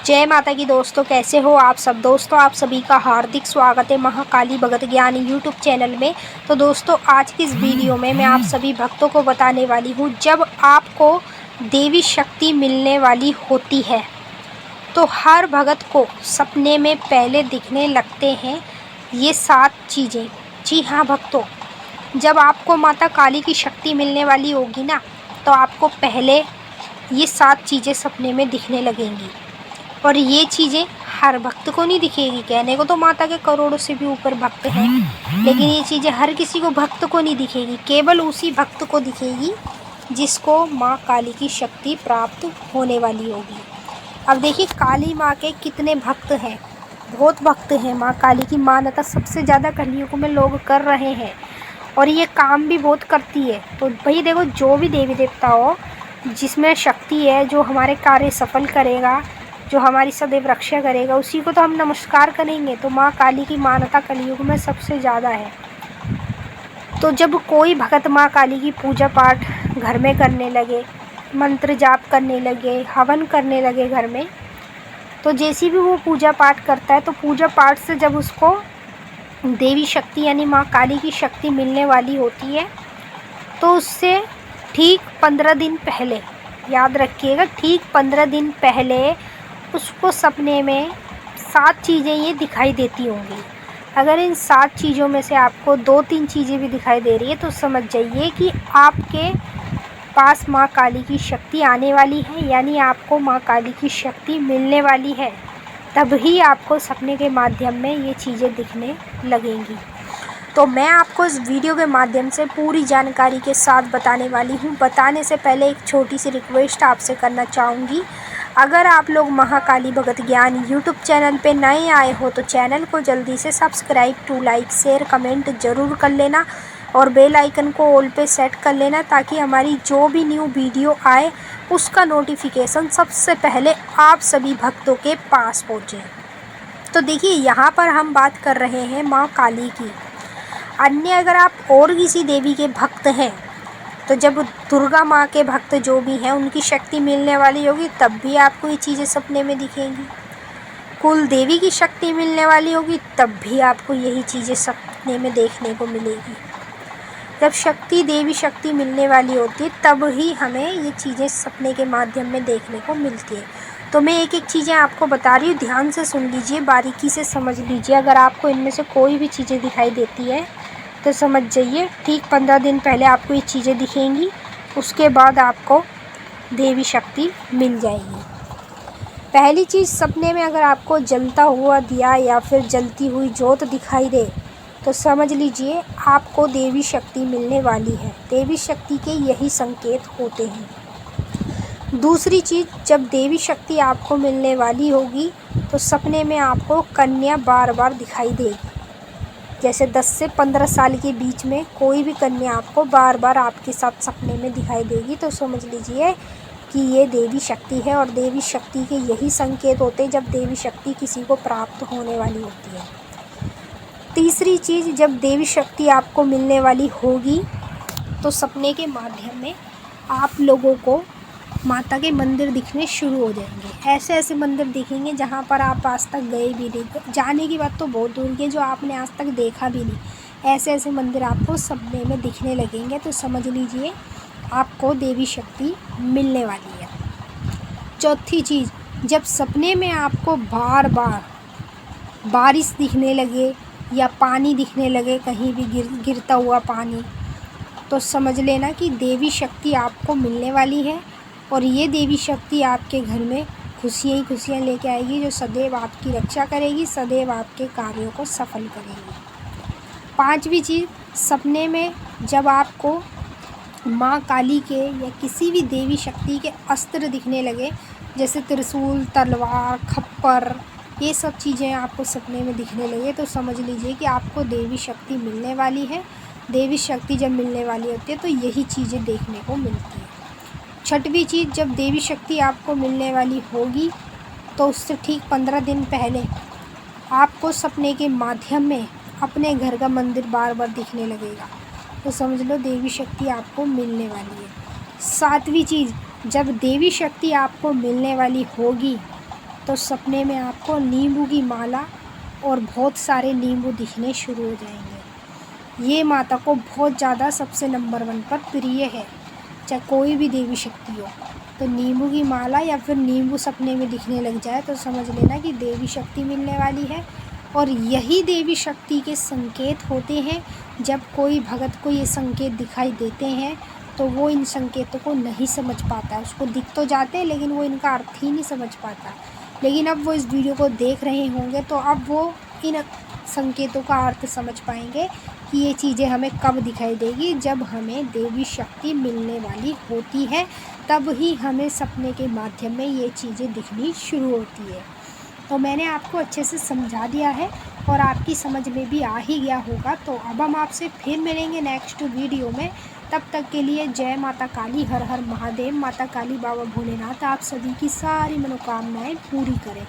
जय माता की दोस्तों, कैसे हो आप सब। दोस्तों आप सभी का हार्दिक स्वागत है महाकाली भगत ज्ञानी यूट्यूब चैनल में। तो दोस्तों आज की इस वीडियो में मैं आप सभी भक्तों को बताने वाली हूँ, जब आपको देवी शक्ति मिलने वाली होती है तो हर भगत को सपने में पहले दिखने लगते हैं ये 7 चीज़ें। जी हाँ भक्तों, जब आपको माता काली की शक्ति मिलने वाली होगी ना, तो आपको पहले ये 7 चीज़ें सपने में दिखने लगेंगी। और ये चीज़ें हर भक्त को नहीं दिखेगी। कहने को तो माता के करोड़ों से भी ऊपर भक्त हैं, लेकिन ये चीज़ें हर किसी को भक्त को नहीं दिखेगी। केवल उसी भक्त को दिखेगी जिसको माँ काली की शक्ति प्राप्त होने वाली होगी। अब देखिए काली माँ के कितने भक्त हैं, बहुत भक्त हैं। माँ काली की मान्यता सबसे ज़्यादा कलयुग में लोग कर रहे हैं और ये काम भी बहुत करती है। तो भाई देखो, जो भी देवी देवता हो जिसमें शक्ति है, जो हमारे कार्य सफल करेगा, जो हमारी सदैव रक्षा करेगा, उसी को तो हम नमस्कार करेंगे। तो माँ काली की मान्यता कलयुग में सबसे ज़्यादा है। तो जब कोई भगत माँ काली की पूजा पाठ घर में करने लगे, मंत्र जाप करने लगे, हवन करने लगे घर में, तो जैसी भी वो पूजा पाठ करता है, तो पूजा पाठ से जब उसको देवी शक्ति यानी माँ काली की शक्ति मिलने वाली होती है, तो उससे ठीक 15 दिन पहले, याद रखिएगा, ठीक 15 दिन पहले उसको सपने में 7 चीज़ें ये दिखाई देती होंगी। अगर इन 7 चीज़ों में से आपको 2-3 चीज़ें भी दिखाई दे रही है तो समझ जाइए कि आपके पास माँ काली की शक्ति आने वाली है, यानी आपको माँ काली की शक्ति मिलने वाली है। तभी आपको सपने के माध्यम में ये चीज़ें दिखने लगेंगी। तो मैं आपको इस वीडियो के माध्यम से पूरी जानकारी के साथ बताने वाली हूँ। बताने से पहले एक छोटी सी रिक्वेस्ट आपसे करना चाहूँगी। अगर आप लोग महाकाली भगत ज्ञान यूट्यूब चैनल पे नए आए हो तो चैनल को जल्दी से subscribe to like share comment ज़रूर कर लेना और बेल आइकन को ऑल पे सेट कर लेना, ताकि हमारी जो भी न्यू वीडियो आए उसका नोटिफिकेशन सबसे पहले आप सभी भक्तों के पास पहुँचे। तो देखिए यहाँ पर हम बात कर रहे हैं माँ काली की। अन्य अगर आप और किसी देवी के भक्त हैं, तो जब दुर्गा माँ के भक्त जो भी हैं उनकी शक्ति मिलने वाली होगी, तब भी आपको ये चीज़ें सपने में दिखेंगी। कुल देवी की शक्ति मिलने वाली होगी, तब भी आपको यही चीज़ें सपने में देखने को मिलेगी। जब शक्ति देवी शक्ति मिलने वाली होती है, तब ही हमें ये चीज़ें सपने के माध्यम में देखने को मिलती है। तो मैं एक एक चीज़ें आपको बता रही हूँ, ध्यान से सुन लीजिए, बारीकी से समझ लीजिए। अगर आपको इनमें से कोई भी चीज़ें दिखाई देती है तो समझ जाइए ठीक 15 दिन पहले आपको ये चीज़ें दिखेंगी, उसके बाद आपको देवी शक्ति मिल जाएगी। पहली चीज़, सपने में अगर आपको जलता हुआ दिया या फिर जलती हुई जोत दिखाई दे तो समझ लीजिए आपको देवी शक्ति मिलने वाली है। देवी शक्ति के यही संकेत होते हैं। दूसरी चीज़, जब देवी शक्ति आपको मिलने वाली होगी तो सपने में आपको कन्या बार बार दिखाई देगी। जैसे 10 से 15 साल के बीच में कोई भी कन्या आपको बार बार आपके साथ सपने में दिखाई देगी, तो समझ लीजिए कि ये देवी शक्ति है। और देवी शक्ति के यही संकेत होते हैं जब देवी शक्ति किसी को प्राप्त होने वाली होती है। तीसरी चीज़, जब देवी शक्ति आपको मिलने वाली होगी तो सपने के माध्यम में आप लोगों को माता के मंदिर दिखने शुरू हो जाएंगे। ऐसे ऐसे मंदिर दिखेंगे जहाँ पर आप आज तक गए भी नहीं, जाने की बात तो बहुत दूर की, जो आपने आज तक देखा भी नहीं, ऐसे ऐसे मंदिर आपको सपने में दिखने लगेंगे। तो समझ लीजिए आपको देवी शक्ति मिलने वाली है। चौथी चीज़, जब सपने में आपको बार बार बारिश दिखने लगे या पानी दिखने लगे, कहीं भी गिरता हुआ पानी, तो समझ लेना कि देवी शक्ति आपको मिलने वाली है। और ये देवी शक्ति आपके घर में खुशियाँ ही खुशियाँ लेके आएगी, जो सदैव आपकी रक्षा करेगी, सदैव आपके कार्यों को सफल करेगी। पांचवी चीज़, सपने में जब आपको माँ काली के या किसी भी देवी शक्ति के अस्त्र दिखने लगे, जैसे त्रिशूल, तलवार, खप्पर, ये सब चीज़ें आपको सपने में दिखने लगे, तो समझ लीजिए कि आपको देवी शक्ति मिलने वाली है। देवी शक्ति जब मिलने वाली होती है तो यही चीज़ें देखने को मिलती है। छठवीं चीज़, जब देवी शक्ति आपको मिलने वाली होगी तो उससे ठीक 15 दिन पहले आपको सपने के माध्यम में अपने घर का मंदिर बार बार दिखने लगेगा, तो समझ लो देवी शक्ति आपको मिलने वाली है। सातवीं चीज़, जब देवी शक्ति आपको मिलने वाली होगी तो सपने में आपको नींबू की माला और बहुत सारे नींबू दिखने शुरू हो जाएंगे। ये माता को बहुत ज़्यादा सबसे नंबर 1 पर प्रिय है, चाहे कोई भी देवी शक्ति हो। तो नींबू की माला या फिर नींबू सपने में दिखने लग जाए तो समझ लेना कि देवी शक्ति मिलने वाली है। और यही देवी शक्ति के संकेत होते हैं। जब कोई भगत को ये संकेत दिखाई देते हैं तो वो इन संकेतों को नहीं समझ पाता, उसको दिख तो जाते हैं लेकिन वो इनका अर्थ ही नहीं समझ पाता। लेकिन अब वो इस वीडियो को देख रहे होंगे तो अब वो इन संकेतों का अर्थ समझ पाएंगे कि ये चीज़ें हमें कब दिखाई देगी, जब हमें देवी शक्ति मिलने वाली होती है, तब ही हमें सपने के माध्यम में ये चीज़ें दिखनी शुरू होती है। तो मैंने आपको अच्छे से समझा दिया है और आपकी समझ में भी आ ही गया होगा। तो अब हम आपसे फिर मिलेंगे नेक्स्ट वीडियो में। तब तक के लिए जय माता काली, हर हर महादेव। माता काली बाबा भोलेनाथ आप सभी की सारी मनोकामनाएं पूरी करें।